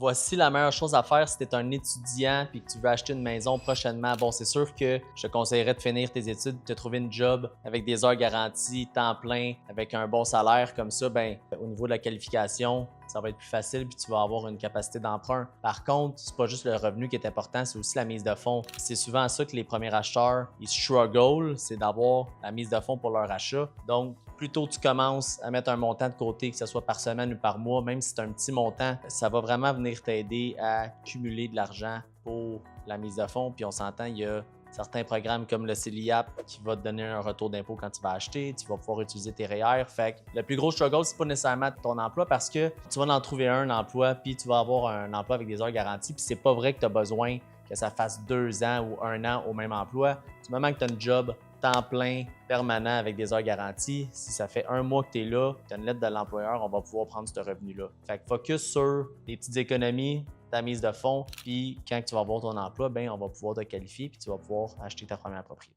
Voici la meilleure chose à faire si tu es un étudiant et que tu veux acheter une maison prochainement. Bon, c'est sûr que je te conseillerais de finir tes études, de trouver une job avec des heures garanties, temps plein, avec un bon salaire. Comme ça, ben, au niveau de la qualification, ça va être plus facile puis tu vas avoir une capacité d'emprunt. Par contre, c'est pas juste le revenu qui est important, c'est aussi la mise de fonds. C'est souvent ça que les premiers acheteurs, ils struggle, c'est d'avoir la mise de fonds pour leur achat. Donc, plus tôt tu commences à mettre un montant de côté, que ce soit par semaine ou par mois, même si c'est un petit montant, ça va vraiment venir t'aider à cumuler de l'argent pour la mise de fonds. Puis on s'entend, il y a certains programmes comme le CELIAP qui va te donner un retour d'impôt quand tu vas acheter, tu vas pouvoir utiliser tes REER. Fait que le plus gros struggle, c'est pas nécessairement ton emploi parce que tu vas en trouver un emploi, puis tu vas avoir un emploi avec des heures garanties, puis c'est pas vrai que tu as besoin que ça fasse 2 ans ou 1 an au même emploi. Du moment que tu as un job temps plein, permanent avec des heures garanties, si ça fait 1 mois que tu es là, tu as une lettre de l'employeur, on va pouvoir prendre ce revenu-là. Fait que focus sur les petites économies, ta mise de fonds, puis quand tu vas avoir ton emploi, ben on va pouvoir te qualifier puis tu vas pouvoir acheter ta première propriété.